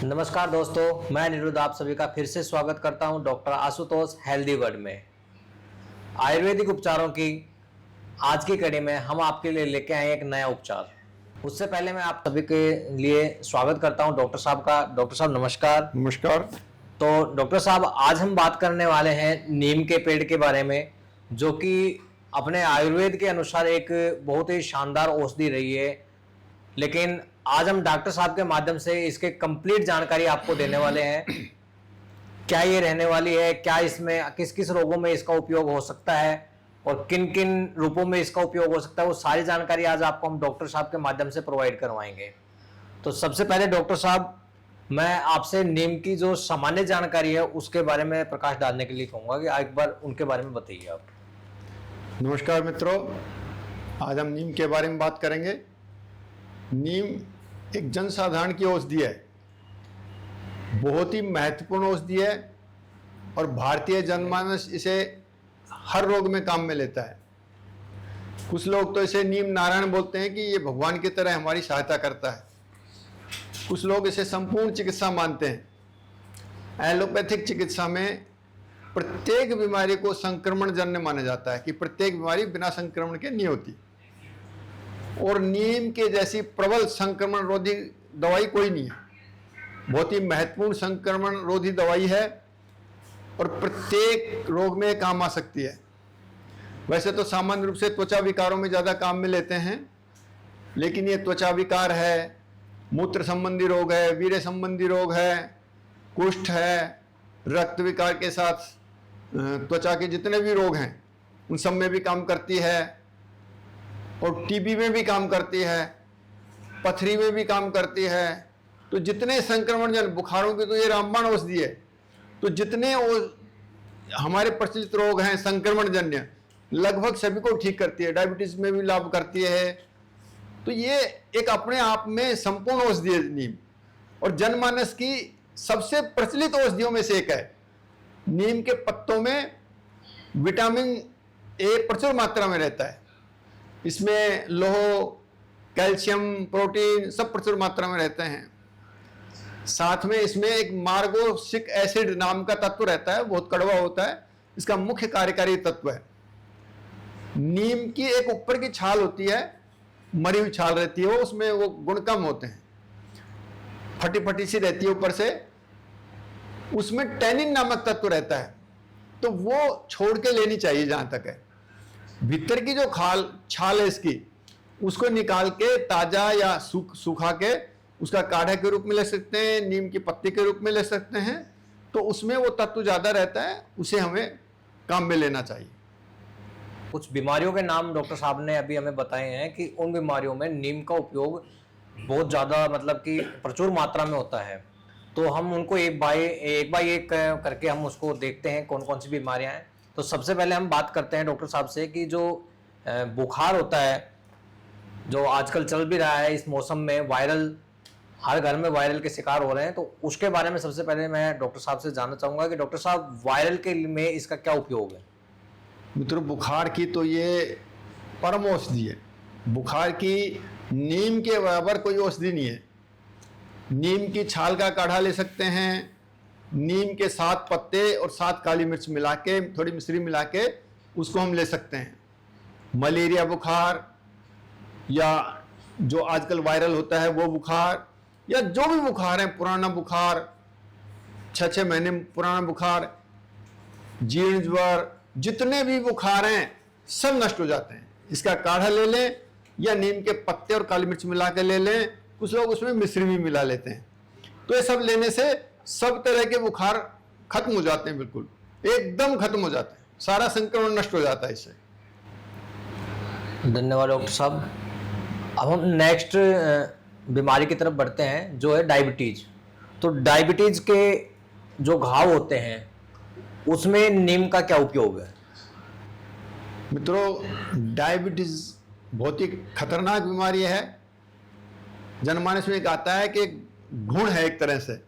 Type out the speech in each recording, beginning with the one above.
नमस्कार दोस्तों, मैं निरुद्ध आप सभी का फिर से स्वागत करता हूं डॉक्टर आशुतोष हेल्दी वर्ड में। आयुर्वेदिक उपचारों की आज की कड़ी में हम आपके लिए लेके आए एक नया उपचार। उससे पहले मैं आप सभी के लिए स्वागत करता हूं डॉक्टर साहब का। डॉक्टर साहब नमस्कार। नमस्कार। तो डॉक्टर साहब, आज हम बात करने वाले हैं नीम के पेड़ के बारे में, जो कि अपने आयुर्वेद के अनुसार एक बहुत ही शानदार औषधि रही है। लेकिन आज हम डॉक्टर साहब के माध्यम से इसके कंप्लीट जानकारी आपको देने वाले हैं। क्या ये रहने वाली है, क्या इसमें किस किस रोगों में इसका उपयोग हो सकता है और किन किन रूपों में इसका उपयोग हो सकता है, वो सारी जानकारी आज आपको हम डॉक्टर साहब के माध्यम से प्रोवाइड करवाएंगे। तो सबसे पहले डॉक्टर साहब, मैं आपसे नीम की जो सामान्य जानकारी है उसके बारे में प्रकाश डालने के लिए कहूँगा कि एक बार उनके बारे में बताइए आप। नमस्कार मित्रों, आज हम नीम के बारे में बात करेंगे। नीम एक जनसाधारण की औषधि है, बहुत ही महत्वपूर्ण औषधि है और भारतीय जनमानस इसे हर रोग में काम में लेता है। कुछ लोग तो इसे नीम नारायण बोलते हैं कि ये भगवान की तरह हमारी सहायता करता है। कुछ लोग इसे संपूर्ण चिकित्सा मानते हैं। एलोपैथिक चिकित्सा में प्रत्येक बीमारी को संक्रमण जन्य माना जाता है कि प्रत्येक बीमारी बिना संक्रमण के नहीं होती, और नीम के जैसी प्रबल संक्रमण रोधी दवाई कोई नहीं है। बहुत ही महत्वपूर्ण संक्रमण रोधी दवाई है और प्रत्येक रोग में काम आ सकती है। वैसे तो सामान्य रूप से त्वचा विकारों में ज़्यादा काम में लेते हैं, लेकिन ये त्वचा विकार है, मूत्र संबंधी रोग है, वीर्य संबंधी रोग है, कुष्ठ है, रक्त विकार के साथ त्वचा के जितने भी रोग हैं उन सब में भी काम करती है, और टीबी में भी काम करती है, पथरी में भी काम करती है। तो जितने संक्रमणजन बुखारों की तो ये रामबाण औषधि है। तो जितने हमारे प्रचलित रोग हैं संक्रमणजन्य, लगभग सभी को ठीक करती है। डायबिटीज में भी लाभ करती है। तो ये एक अपने आप में संपूर्ण औषधि है नीम, और जनमानस की सबसे प्रचलित औषधियों में से एक है। नीम के पत्तों में विटामिन ए प्रचुर मात्रा में रहता है। इसमें लोह, कैल्शियम, प्रोटीन सब प्रचुर मात्रा में रहते हैं। साथ में इसमें एक मार्गोसिक एसिड नाम का तत्व रहता है, बहुत कड़वा होता है। इसका मुख्य कार्यकारी तत्व है। नीम की एक ऊपर की छाल होती है, मरी हुई छाल रहती है, वो उसमें वो गुण कम होते हैं, फटी फटी सी रहती है ऊपर से। उसमें टैनिन नामक तत्व रहता है, तो वो छोड़ के लेनी चाहिए जहां तक है। भीतर की जो छाल है इसकी, उसको निकाल के ताजा या सूखा के उसका काढ़ा के रूप में ले सकते हैं, नीम की पत्ती के रूप में ले सकते हैं। तो उसमें वो तत्व ज्यादा रहता है, उसे हमें काम में लेना चाहिए। कुछ बीमारियों के नाम डॉक्टर साहब ने अभी हमें बताए हैं कि उन बीमारियों में नीम का उपयोग बहुत ज़्यादा मतलब कि प्रचुर मात्रा में होता है। तो हम उनको एक बाय एक करके हम उसको देखते हैं कौन कौन सी बीमारियां हैं। तो सबसे पहले हम बात करते हैं डॉक्टर साहब से कि जो बुखार होता है, जो आजकल चल भी रहा है इस मौसम में, वायरल, हर घर में वायरल के शिकार हो रहे हैं। तो उसके बारे में सबसे पहले मैं डॉक्टर साहब से जानना चाहूँगा कि डॉक्टर साहब, वायरल के में इसका क्या उपयोग है? मित्रों, बुखार की तो ये परम औषधि है। बुखार की नीम के बराबर कोई औषधि नहीं है। नीम की छाल का काढ़ा ले सकते हैं, नीम के 7 पत्ते और 7 काली मिर्च मिला के, थोड़ी मिश्री मिला के उसको हम ले सकते हैं। मलेरिया बुखार या जो आजकल वायरल होता है वो बुखार, या जो भी बुखार है, पुराना बुखार, 6-6 महीने पुराना बुखार, जीर्ण ज्वर, जितने भी बुखार हैं सब नष्ट हो जाते हैं। इसका काढ़ा ले लें या नीम के पत्ते और काली मिर्च मिला के ले लें। कुछ लोग उसमें मिश्री भी मिला लेते हैं। तो ये सब लेने से सब तरह के बुखार खत्म हो जाते हैं, बिल्कुल एकदम खत्म हो जाते हैं, सारा संक्रमण नष्ट हो जाता है इससे। धन्यवाद डॉक्टर साहब। अब हम नेक्स्ट बीमारी की तरफ बढ़ते हैं, जो है डायबिटीज। तो डायबिटीज के जो घाव होते हैं उसमें नीम का क्या उपयोग है? मित्रों, डायबिटीज बहुत ही खतरनाक बीमारी है। जनमानस में कहता है कि गुण है एक तरह से,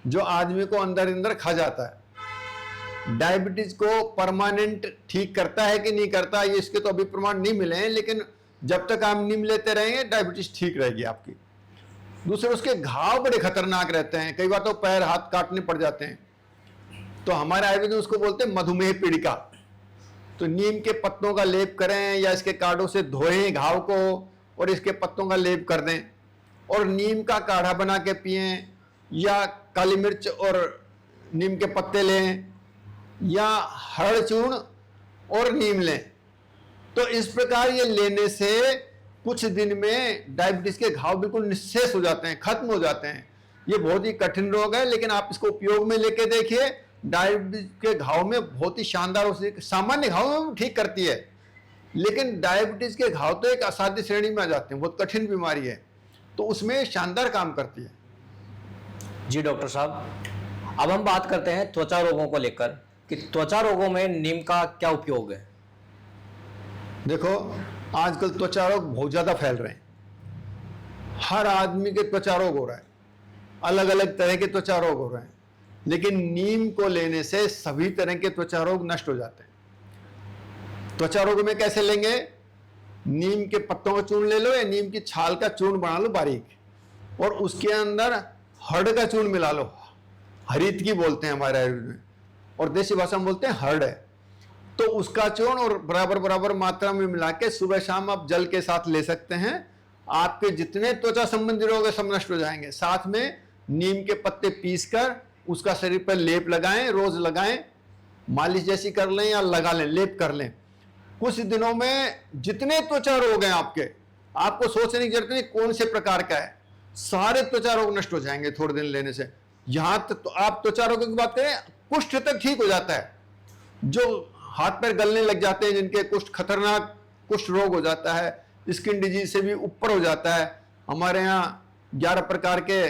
जो आदमी को अंदर अंदर खा जाता है। डायबिटीज को परमानेंट ठीक करता है कि नहीं करता, ये इसके तो अभी प्रमाण नहीं मिले हैं, लेकिन जब तक आप नीम लेते रहेंगे डायबिटीज ठीक रहेगी आपकी। दूसरे उसके घाव बड़े खतरनाक रहते हैं, कई बार तो पैर हाथ काटने पड़ जाते हैं। तो हमारे आयुर्वेद में उसको बोलते हैं मधुमेह पीड़िका। तो नीम के पत्तों का लेप करें या इसके कांटों से धोएं घाव को और इसके पत्तों का लेप कर दें, और नीम का काढ़ा बना के पिएं, या काली मिर्च और नीम के पत्ते लें, या हरड़ चूर्ण और नीम लें। तो इस प्रकार ये लेने से कुछ दिन में डायबिटीज के घाव बिल्कुल निश्शेष हो जाते हैं, खत्म हो जाते हैं। ये बहुत ही कठिन रोग है, लेकिन आप इसको उपयोग में लेके देखिए, डायबिटीज के घाव में बहुत ही शानदार औषधि, सामान्य घाव में ठीक करती है, लेकिन डायबिटीज के घाव तो एक असाध्य श्रेणी में आ जाते हैं, बहुत कठिन बीमारी है, तो उसमें शानदार काम करती है। जी डॉक्टर साहब, अब हम बात करते हैं त्वचा रोगों को लेकर कि त्वचा रोगों में नीम का क्या उपयोग है। देखो, आजकल त्वचा रोग बहुत ज्यादा फैल रहे हैं, हर आदमी के त्वचा रोग हो रहा है, अलग अलग तरह के त्वचा रोग हो रहे हैं, लेकिन नीम को लेने से सभी तरह के त्वचा रोग नष्ट हो जाते हैं। त्वचा रोग में कैसे लेंगे? नीम के पत्तों का चूर्ण ले लो या नीम की छाल का चूर्ण बना लो बारीक, और उसके अंदर हर्ड का चूर्ण मिला लो। हरित की बोलते हैं हमारे आयुर्वेद में, और देसी भाषा में बोलते हैं हर्ड है। तो उसका चूर्ण और बराबर बराबर मात्रा में मिला के सुबह शाम आप जल के साथ ले सकते हैं। आपके जितने त्वचा संबंधी रोग है सब नष्ट हो जाएंगे। साथ में नीम के पत्ते पीसकर उसका शरीर पर लेप लगाएं, रोज लगाएं, मालिश जैसी कर लें या लगा लें, लेप कर लें। कुछ दिनों में जितने त्वचा रोग हैं आपके, आपको सोचने की जरूरत नहीं कौन से प्रकार का है, सारे त्वचा रोग नष्ट हो जाएंगे थोड़े दिन लेने से। यहां तक तो आप त्वचा रोगों की बात करें, कुष्ठ तक ठीक हो जाता है। जो हाथ पैर गलने लग जाते हैं, जिनके कुष्ठ, खतरनाक कुष्ठ रोग हो जाता है, स्किन डिजीज से भी ऊपर हो जाता है। हमारे यहाँ 11 प्रकार के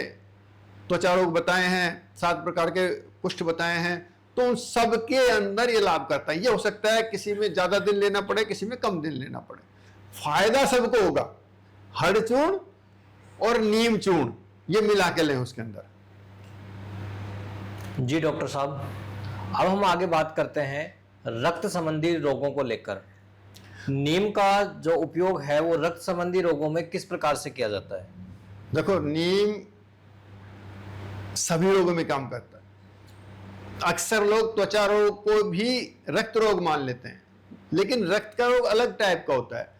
त्वचा रोग बताए हैं, 7 प्रकार के कुष्ठ बताए हैं, तो उन सब के अंदर ये लाभ करता है। ये हो सकता है किसी में ज्यादा दिन लेना पड़े, किसी में कम दिन लेना पड़े, फायदा सबको होगा। हर्ड चूर्ण और नीम चूर्ण ये मिला के लें उसके अंदर। जी डॉक्टर साहब, अब हम आगे बात करते हैं रक्त संबंधी रोगों को लेकर। नीम का जो उपयोग है वो रक्त संबंधी रोगों में किस प्रकार से किया जाता है? देखो, नीम सभी रोगों में काम करता है। अक्सर लोग त्वचा रोग को भी रक्त रोग मान लेते हैं, लेकिन रक्त का रोग अलग टाइप का होता है।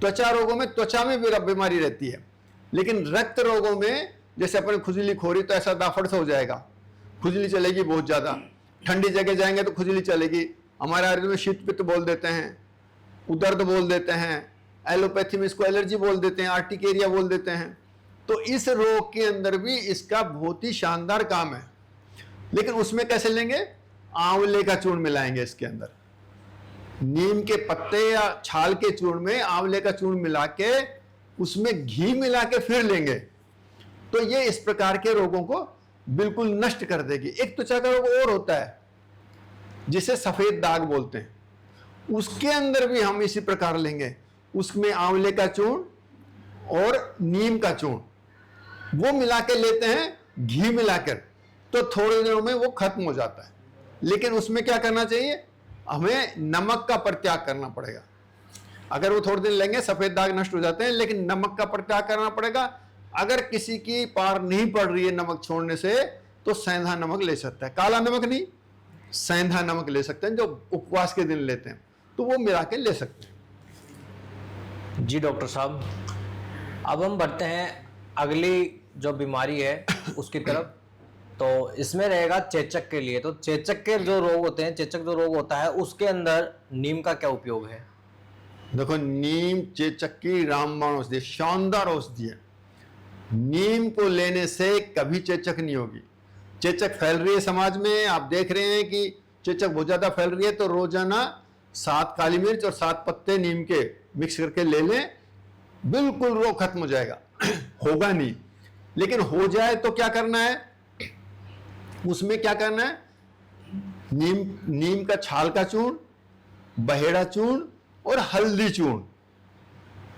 त्वचा रोगों में त्वचा में भी बीमारी रहती है, लेकिन रक्त रोगों में जैसे अपन खुजली खोरी तो ऐसा दाफड़ से हो जाएगा, खुजली चलेगी बहुत ज्यादा। ठंडी जगह जाएंगे तो खुजली चलेगी। हमारे आयुर्वेद में शीत पित्त बोल देते हैं, उदर्द बोल देते हैं, एलोपैथी में इसको एलर्जी बोल देते हैं, आर्टिकेरिया बोल देते हैं। तो इस रोग के अंदर भी इसका बहुत ही शानदार काम है, लेकिन उसमें कैसे लेंगे? आंवले का चूर्ण मिलाएंगे इसके अंदर। नीम के पत्ते या छाल के चूर्ण में आंवले का चूर्ण मिला के उसमें घी मिला के फिर लेंगे, तो ये इस प्रकार के रोगों को बिल्कुल नष्ट कर देगी। एक त्वचा का रोग और होता है जिसे सफेद दाग बोलते हैं, उसके अंदर भी हम इसी प्रकार लेंगे। उसमें आंवले का चूर्ण और नीम का चूर्ण वो मिला के लेते हैं घी मिलाकर, तो थोड़े दिनों में वो खत्म हो जाता है। लेकिन उसमें क्या करना चाहिए? हमें नमक का परित्याग करना पड़ेगा। अगर वो थोड़े दिन लेंगे सफेद दाग नष्ट हो जाते हैं, लेकिन नमक का परित्याग करना पड़ेगा। अगर किसी की पार नहीं पड़ रही है नमक छोड़ने से, तो सेंधा नमक ले सकता है, काला नमक नहीं, सेंधा नमक ले सकते हैं, जो उपवास के दिन लेते हैं, तो वो मिला के ले सकते हैं। जी डॉक्टर साहब, अब हम बढ़ते हैं अगली जो बीमारी है उसकी तरफ। तो इसमें रहेगा चेचक के लिए। तो चेचक के जो रोग होते हैं, चेचक जो रोग होता है, उसके अंदर नीम का क्या उपयोग है? देखो, नीम चेचक की रामबाण औषधि, शानदार औषधि है। नीम को लेने से कभी चेचक नहीं होगी। चेचक फैल रही है समाज में, आप देख रहे हैं कि चेचक बहुत ज्यादा फैल रही है, तो रोजाना 7 काली मिर्च और 7 पत्ते नीम के मिक्स करके ले लें, बिल्कुल रोग खत्म हो जाएगा। होगा नहीं, लेकिन हो जाए तो क्या करना है? उसमें क्या करना है? नीम का छाल का चूर्ण, बहेड़ा चूर्ण और हल्दी चूर्ण,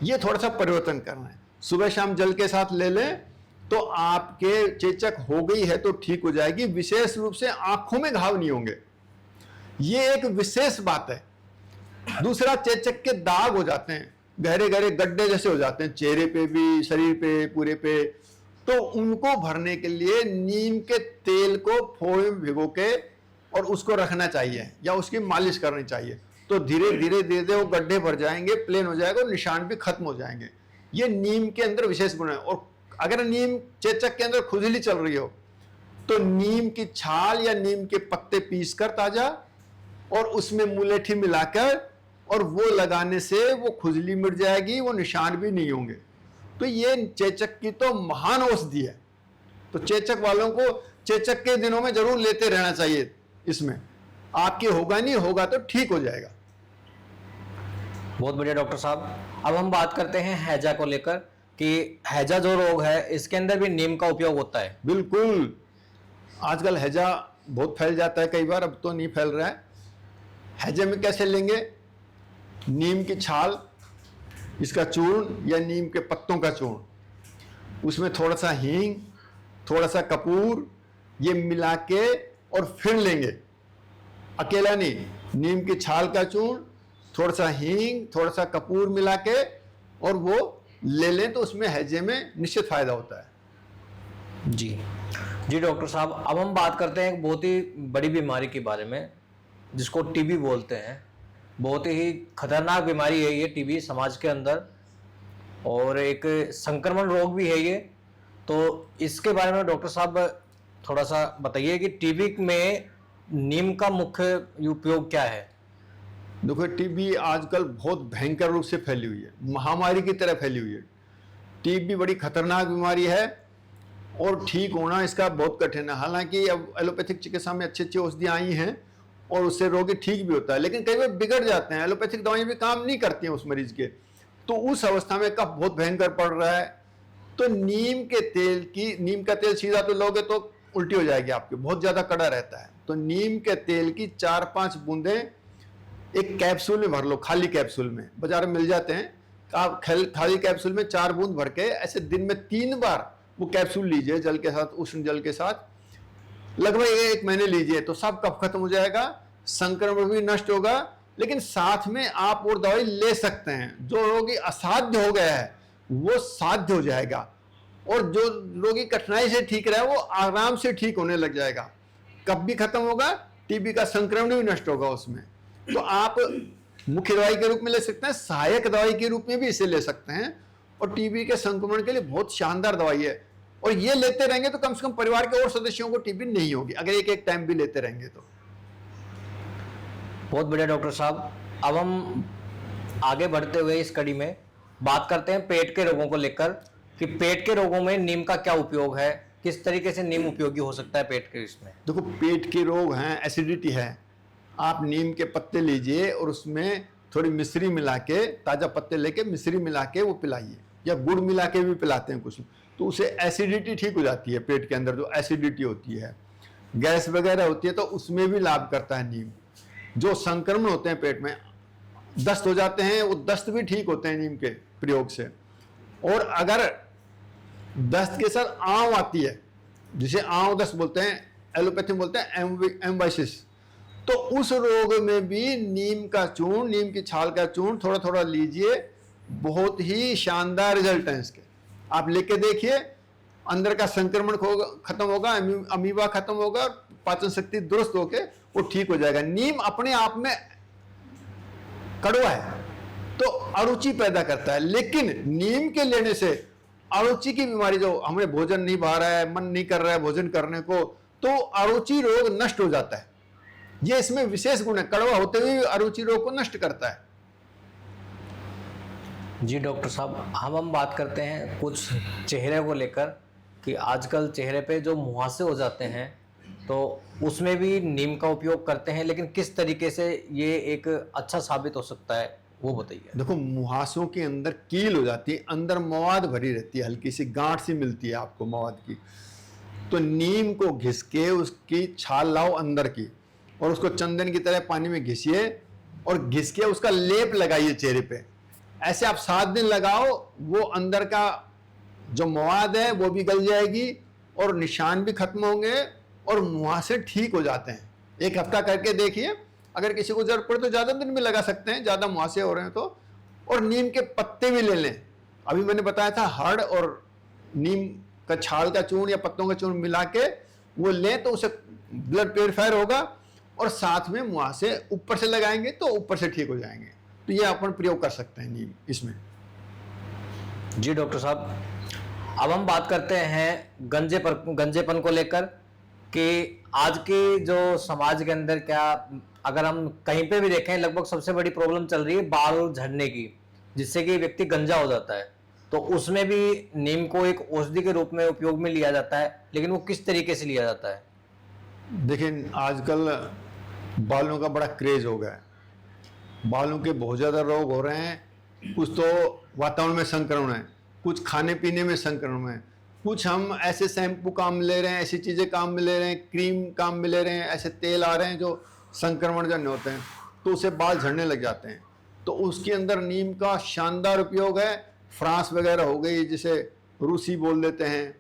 ये थोड़ा सा परिवर्तन करना है। सुबह शाम जल के साथ ले लें तो आपके चेचक हो गई है तो ठीक हो जाएगी। विशेष रूप से आंखों में घाव नहीं होंगे, ये एक विशेष बात है। दूसरा, चेचक के दाग हो जाते हैं, गहरे गहरे गड्ढे जैसे हो जाते हैं, चेहरे पे भी, शरीर पे, पूरे पे, तो उनको भरने के लिए नीम के तेल को फोड़े में भिगो के और उसको रखना चाहिए या उसकी मालिश करनी चाहिए। तो धीरे धीरे धीरे धीरे वो गड्ढे भर जाएंगे, प्लेन हो जाएगा और निशान भी खत्म हो जाएंगे। ये नीम के अंदर विशेष गुण है। और अगर नीम चेचक के अंदर खुजली चल रही हो तो नीम की छाल या नीम के पत्ते पीसकर ताजा और उसमें मुलेठी मिलाकर और वो लगाने से वो खुजली मिट जाएगी, वो निशान भी नहीं होंगे। तो ये चेचक की तो महान औषधि है। तो चेचक वालों को चेचक के दिनों में जरूर लेते रहना चाहिए। इसमें आपके होगा नहीं, होगा तो ठीक हो जाएगा। बहुत बढ़िया डॉक्टर साहब। अब हम बात करते हैं हैजा को लेकर कि हैजा जो रोग है इसके अंदर भी नीम का उपयोग होता है। बिल्कुल, आजकल हैजा बहुत फैल जाता है, कई बार अब तो नहीं फैल रहा है। हैजे में कैसे लेंगे? नीम की छाल, इसका चूर्ण या नीम के पत्तों का चूर्ण, उसमें थोड़ा सा हींग, थोड़ा सा कपूर, ये मिला के और फिर लेंगे। अकेला नहीं, नीम की छाल का चूर्ण, थोड़ा सा हींग, थोड़ा सा कपूर मिला के और वो ले लें तो उसमें हैजे में निश्चित फायदा होता है। जी जी डॉक्टर साहब, अब हम बात करते हैं एक बहुत ही बड़ी बीमारी के बारे में जिसको टीबी बोलते हैं। बहुत ही खतरनाक बीमारी है ये टीबी समाज के अंदर, और एक संक्रमण रोग भी है ये। तो इसके बारे में डॉक्टर साहब थोड़ा सा बताइए कि टीबी में नीम का मुख्य उपयोग क्या है? देखो, टीबी आजकल बहुत भयंकर रूप से फैली हुई है, महामारी की तरह फैली हुई है। टीबी बड़ी खतरनाक बीमारी है और ठीक होना इसका बहुत कठिन है। हालांकि अब एलोपैथिक चिकित्सा में अच्छी अच्छी औषधियाँ आई हैं और उससे रोगी ठीक भी होता है, लेकिन कई बार बिगड़ जाते हैं, एलोपैथिक दवाएं भी काम नहीं करती हैं उस मरीज के। तो उस अवस्था में कफ बहुत भयंकर पड़ रहा है, तो नीम का तेल सीधा तो लोगे तो उल्टी हो जाएगी आपकी, बहुत ज़्यादा कड़ा रहता है। तो नीम के तेल की 4-5 बूंदें एक कैप्सूल में भर लो, खाली कैप्सूल में, बाजार में मिल जाते हैं। आप खाली कैप्सूल में 4 बूंद भर के ऐसे दिन में 3 बार वो कैप्सूल लीजिए, जल के साथ, उष्ण जल के साथ, लगभग 1 महीने लीजिए तो सब कफ खत्म हो जाएगा, संक्रमण भी नष्ट होगा। लेकिन साथ में आप और दवाई ले सकते हैं। जो रोगी असाध्य हो गया है वो साध्य हो जाएगा, और जो रोगी कठिनाई से ठीक रहा है वो आराम से ठीक होने लग जाएगा। कफ भी खत्म होगा, टीबी का संक्रमण भी नष्ट होगा उसमें। तो आप मुख्य दवाई के रूप में ले सकते हैं, सहायक दवाई के रूप में भी इसे ले सकते हैं, और टीबी के संक्रमण के लिए बहुत शानदार दवाई है। और ये लेते रहेंगे तो कम से कम परिवार के और सदस्यों को टीबी नहीं होगी, अगर एक टाइम भी लेते रहेंगे तो। बहुत बढ़िया डॉक्टर साहब। अब हम आगे बढ़ते हुए इस कड़ी में बात करते हैं पेट के रोगों को लेकर कि पेट के रोगों में नीम का क्या उपयोग है, किस तरीके से नीम उपयोगी हो सकता है पेट के इसमें? देखो, पेट के रोग हैं, एसिडिटी है, आप नीम के पत्ते लीजिए और उसमें थोड़ी मिश्री मिला के, ताज़ा पत्ते लेके मिश्री मिला के वो पिलाइए, या गुड़ मिला के भी पिलाते हैं कुछ, तो उससे एसिडिटी ठीक हो जाती है। पेट के अंदर जो एसिडिटी होती है, गैस वगैरह होती है, तो उसमें भी लाभ करता है नीम। जो संक्रमण होते हैं पेट में, दस्त हो जाते हैं, वो दस्त भी ठीक होते हैं नीम के प्रयोग से। और अगर दस्त के साथ आंव आती है, जिसे आंव दस्त बोलते हैं, एलोपैथी में बोलते हैं एम्बाइसिस, तो उस रोग में भी नीम का चूर्ण, नीम की छाल का चूर्ण थोड़ा थोड़ा लीजिए, बहुत ही शानदार रिजल्ट है इसके। आप लेके देखिए, अंदर का संक्रमण खत्म होगा, अमीबा खत्म होगा, पाचन शक्ति दुरुस्त होके वो ठीक हो जाएगा। नीम अपने आप में कड़वा है तो अरुचि पैदा करता है, लेकिन नीम के लेने से अरुचि की बीमारी, जो हमें भोजन नहीं भा रहा है, मन नहीं कर रहा है भोजन करने को, तो अरुचि रोग नष्ट हो जाता है। ये इसमें विशेष गुण है, कड़वा होते हुए अरुचि रोग को नष्ट करता है। जी डॉक्टर साहब, हम बात करते हैं कुछ चेहरे को लेकर कि आजकल चेहरे पे जो मुहासे हो जाते हैं तो उसमें भी नीम का उपयोग करते हैं, लेकिन किस तरीके से ये एक अच्छा साबित हो सकता है वो बताइए। देखो, मुहासों के अंदर कील हो जाती है, अंदर मवाद भरी रहती है, हल्की सी गांठ सी मिलती है आपको मवाद की। तो नीम को घिस के उसकी छाल लाओ अंदर की, और उसको चंदन की तरह पानी में घिसिए और घिस के उसका लेप लगाइए चेहरे पे। ऐसे आप 7 दिन लगाओ, वो अंदर का जो मवाद है वो भी गल जाएगी और निशान भी खत्म होंगे और मुहासे ठीक हो जाते हैं। 1 हफ्ता करके देखिए, अगर किसी को जरूरत पड़े तो ज़्यादा दिन भी लगा सकते हैं, ज़्यादा मुहासे हो रहे हैं तो। और नीम के पत्ते भी ले लें, अभी मैंने बताया था हड़ और नीम का छाल का चूर्ण या पत्तों का चूर्ण मिला के वो लें तो उसे ब्लड प्योरीफायर होगा, और साथ में मुंह से ऊपर से लगाएंगे तो ऊपर से ठीक हो जाएंगे। तो ये अपन प्रयोग कर सकते हैं नीम इसमें। जी डॉक्टर साहब, अब हम बात करते हैं गंजेपन को लेकर कि आज के जो समाज के अंदर क्या, अगर हम कहीं पे भी देखें, लगभग सबसे बड़ी प्रॉब्लम चल रही है बाल झड़ने की, जिससे कि व्यक्ति गंजा हो जाता है। तो उसमें भी नीम को एक औषधि के रूप में उपयोग में लिया जाता है, लेकिन वो किस तरीके से लिया जाता है? देखिए आजकल बालों का बड़ा क्रेज हो गया है, बालों के बहुत ज़्यादा रोग हो रहे हैं। कुछ तो वातावरण में संक्रमण है, कुछ खाने पीने में संक्रमण है, कुछ हम ऐसे शैम्पू काम में ले रहे हैं, ऐसी चीज़ें काम में ले रहे हैं, क्रीम काम में ले रहे हैं, ऐसे तेल आ रहे हैं जो संक्रमणजन्य होते हैं, तो उसे बाल झड़ने लग जाते हैं। तो उसके अंदर नीम का शानदार उपयोग है। फ्रांस वगैरह हो गई, जिसे रूसी बोल देते हैं,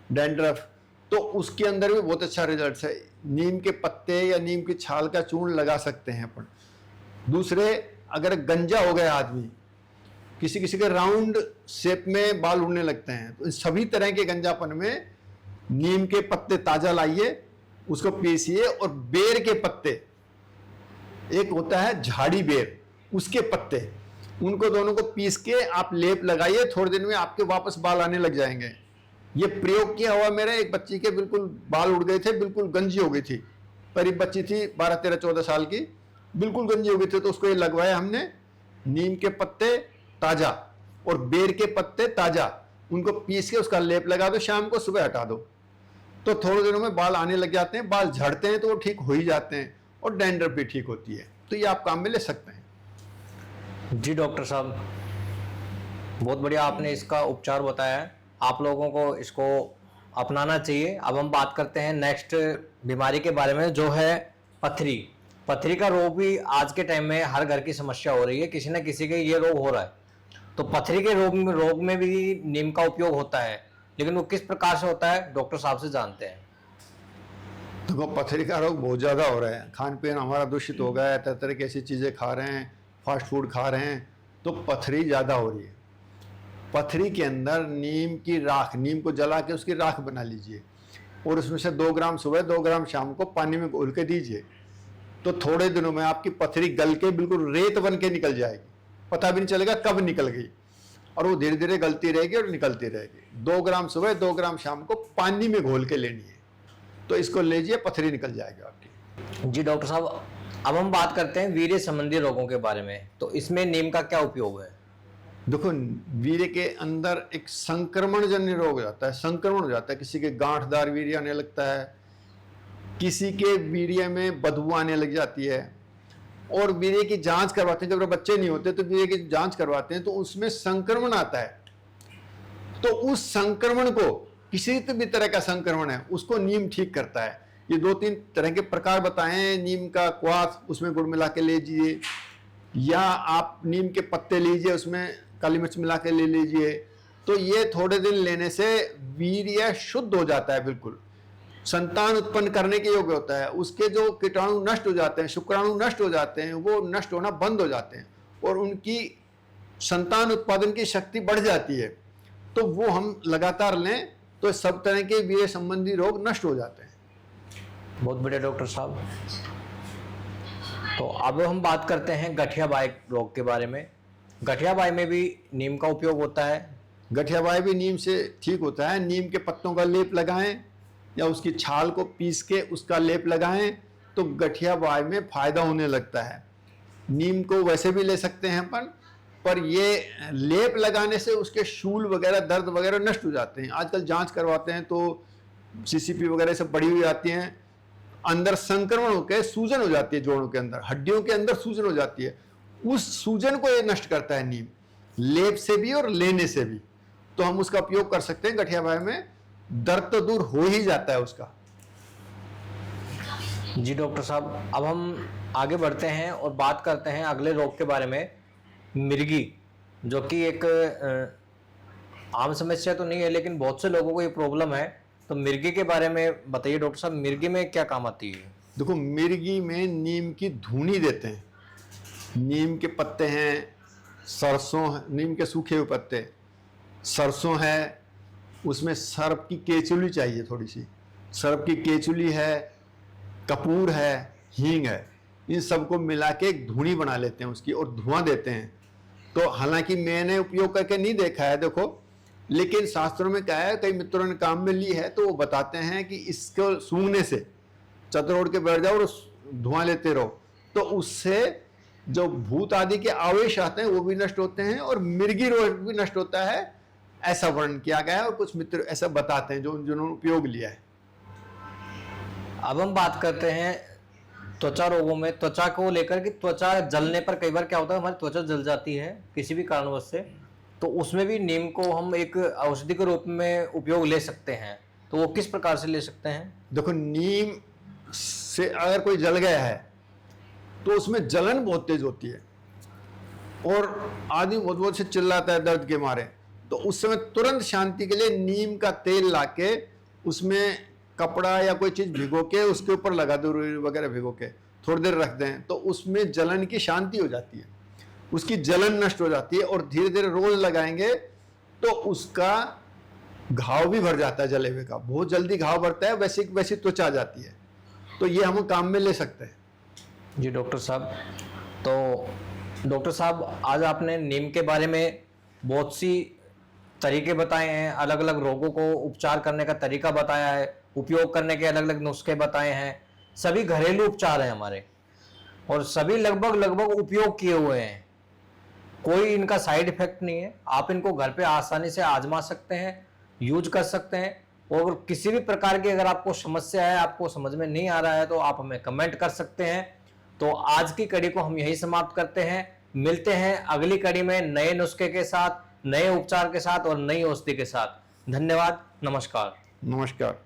डैंड्रफ, तो उसके अंदर भी बहुत अच्छा रिजल्ट है। नीम के पत्ते या नीम की छाल का चूर्ण लगा सकते हैं अपन। दूसरे, अगर गंजा हो गया आदमी, किसी किसी के राउंड शेप में बाल उड़ने लगते हैं, तो इन सभी तरह के गंजापन में नीम के पत्ते ताज़ा लाइए, उसको पीसिए, और बेर के पत्ते, एक होता है झाड़ी बेर, उसके पत्ते, उनको दोनों को पीस के आप लेप लगाइए, थोड़े दिन में आपके वापस बाल आने लग जाएंगे। ये प्रयोग किया हुआ मेरे एक बच्ची के बिल्कुल बाल उड़ गए थे, बिल्कुल गंजी हो गई थी, करीब बच्ची थी 12, 13, 14 साल की, बिल्कुल गंजी हो गई थी। तो उसको ये लगवाया हमने, नीम के पत्ते ताज़ा और बेर के पत्ते ताज़ा, उनको पीस के उसका लेप लगा दो, शाम को सुबह हटा दो, तो थोड़े दिनों में बाल आने लग जाते हैं। बाल झड़ते हैं तो वो ठीक हो ही जाते हैं, और डैंड्रफ भी ठीक होती है। तो ये आप काम में ले सकते हैं। जी डॉक्टर साहब, बहुत बढ़िया आपने इसका उपचार बताया है, आप लोगों को इसको अपनाना चाहिए। अब हम बात करते हैं नेक्स्ट बीमारी के बारे में, जो है पथरी। पथरी का रोग भी आज के टाइम में हर घर की समस्या हो रही है, किसी न किसी के ये रोग हो रहा है। तो पथरी के रोग में भी नीम का उपयोग होता है, लेकिन वो किस प्रकार से होता है डॉक्टर साहब से जानते हैं। देखो पथरी का रोग बहुत ज़्यादा हो रहा है, खान पीन हमारा दूषित हो गया है, तरह तरह की ऐसी चीज़ें खा रहे हैं, फास्ट फूड खा रहे हैं, तो पथरी ज़्यादा हो रही है। पथरी के अंदर नीम की राख, नीम को जला के उसकी राख बना लीजिए, और उसमें से 2 ग्राम सुबह 2 ग्राम शाम को पानी में घोल के दीजिए। तो थोड़े दिनों में आपकी पथरी गल के बिल्कुल रेत बन के निकल जाएगी, पता भी नहीं चलेगा कब निकल गई, और वो धीरे धीरे गलती रहेगी और निकलती रहेगी। 2 ग्राम सुबह 2 ग्राम शाम को पानी में घोल के लेनी है, तो इसको लीजिए, पथरी निकल जाएगी आपकी। जी डॉक्टर साहब, अब हम बात करते हैं वीर्य संबंधी रोगों के बारे में, तो इसमें नीम का क्या उपयोग है? देखो वीर्य के अंदर एक संक्रमण जन्य रोग हो जाता है, संक्रमण हो जाता है, किसी के गांठदार वीर्य आने लगता है, किसी के वीर्य में बदबू आने लग जाती है, और वीर्य की जांच करवाते हैं, जब बच्चे नहीं होते तो वीर्य की जांच करवाते हैं, तो उसमें संक्रमण आता है। तो उस संक्रमण को, किसी भी तरह का संक्रमण है, उसको नीम ठीक करता है। ये 2-3 तरह के प्रकार बताए हैं। नीम का क्वाथ, उसमें गुड़ मिला के लीजिए, या आप नीम के पत्ते लीजिए, उसमें काली मिर्च मिला के ले लीजिए। तो ये थोड़े दिन लेने से वीर्य शुद्ध हो जाता है, बिल्कुल संतान उत्पन्न करने के योग्य होता है। उसके जो कीटाणु नष्ट हो जाते हैं, शुक्राणु नष्ट हो जाते हैं, वो नष्ट होना बंद हो जाते हैं, और उनकी संतान उत्पादन की शक्ति बढ़ जाती है। तो वो हम लगातार लें तो सब तरह के वीर्य संबंधी रोग नष्ट हो जाते हैं। बहुत बढ़िया डॉक्टर साहब। तो अब हम बात करते हैं गठिया बाई रोग के बारे में। गठिया बाई में भी नीम का उपयोग होता है। गठिया बाई भी नीम से ठीक होता है। नीम के पत्तों का लेप लगाएं, या उसकी छाल को पीस के उसका लेप लगाएं, तो गठिया बाई में फायदा होने लगता है। नीम को वैसे भी ले सकते हैं अपन, पर ये लेप लगाने से उसके शूल वगैरह, दर्द वगैरह नष्ट हो जाते हैं। आजकल जांच करवाते हैं तो सीसीपी वगैरह सब बढ़ी हुई आती हैं, अंदर संक्रमण होकर सूजन हो जाती है, जोड़ों के अंदर, हड्डियों के अंदर सूजन हो जाती है। उस सूजन को ये नष्ट करता है नीम, लेप से भी और लेने से भी। तो हम उसका उपयोग कर सकते हैं गठिया बाई में, दर्द तो दूर हो ही जाता है उसका। जी डॉक्टर साहब, अब हम आगे बढ़ते हैं और बात करते हैं अगले रोग के बारे में, मिर्गी, जो कि एक आम समस्या तो नहीं है, लेकिन बहुत से लोगों को ये प्रॉब्लम है। तो मिर्गी के बारे में बताइए डॉक्टर साहब, मिर्गी में क्या काम आती है? देखो मिर्गी में नीम की धुनी देते हैं। नीम के पत्ते हैं, सरसों, नीम के सूखे हुए पत्ते, सरसों है, उसमें सर्प की केचुली चाहिए थोड़ी सी, सर्प की केचुली है, कपूर है, हींग है, इन सबको मिला के एक धुनी बना लेते हैं उसकी और धुआं देते हैं। तो हालांकि मैंने उपयोग करके नहीं देखा है देखो, लेकिन शास्त्रों में क्या है, कई मित्रों ने काम में ली है तो वो बताते हैं कि इसको सूंघने से चतर ओढ़ के बैठ जाओ और धुआं लेते रहो, तो उससे जो भूत आदि के आवेश आते हैं वो भी नष्ट होते हैं और मिर्गी रोग भी नष्ट होता है, ऐसा वर्णन किया गया है और कुछ मित्र ऐसा बताते हैं जो जिन्होंने उपयोग लिया है। अब हम बात करते हैं त्वचा रोगों में, त्वचा को लेकर कि त्वचा जलने पर कई बार क्या होता है, हमारी त्वचा जल जाती है किसी भी कारणवश से, तो उसमें भी नीम को हम एक औषधि के रूप में उपयोग ले सकते हैं, तो वो किस प्रकार से ले सकते हैं? देखो, नीम से अगर कोई जल गया है तो उसमें जलन बहुत तेज होती है और आदमी बहुत बहुत से चिल्लाता है दर्द के मारे, तो उस समय तुरंत शांति के लिए नीम का तेल लाके उसमें कपड़ा या कोई चीज भिगो के उसके ऊपर लगा दो, रुई वगैरह भिगो के थोड़ी देर रख दें, तो उसमें जलन की शांति हो जाती है, उसकी जलन नष्ट हो जाती है और धीरे धीरे रोज लगाएंगे तो उसका घाव भी भर जाता है, जले हुए का बहुत जल्दी घाव भरता है, वैसी वैसी त्वचा आ जाती है, तो ये हम काम में ले सकते हैं। जी डॉक्टर साहब, तो डॉक्टर साहब आज आपने नीम के बारे में बहुत सी तरीके बताए हैं, अलग अलग रोगों को उपचार करने का तरीका बताया है, उपयोग करने के अलग अलग नुस्खे बताए हैं, सभी घरेलू उपचार हैं हमारे और सभी लगभग उपयोग किए हुए हैं, कोई इनका साइड इफेक्ट नहीं है। आप इनको घर पे आसानी से आजमा सकते हैं, यूज कर सकते हैं और किसी भी प्रकार की अगर आपको समस्या है, आपको समझ में नहीं आ रहा है तो आप हमें कमेंट कर सकते हैं। तो आज की कड़ी को हम यही समाप्त करते हैं, मिलते हैं अगली कड़ी में नए नुस्खे के साथ, नए उपचार के साथ और नई औषधि के साथ। धन्यवाद, नमस्कार। नमस्कार।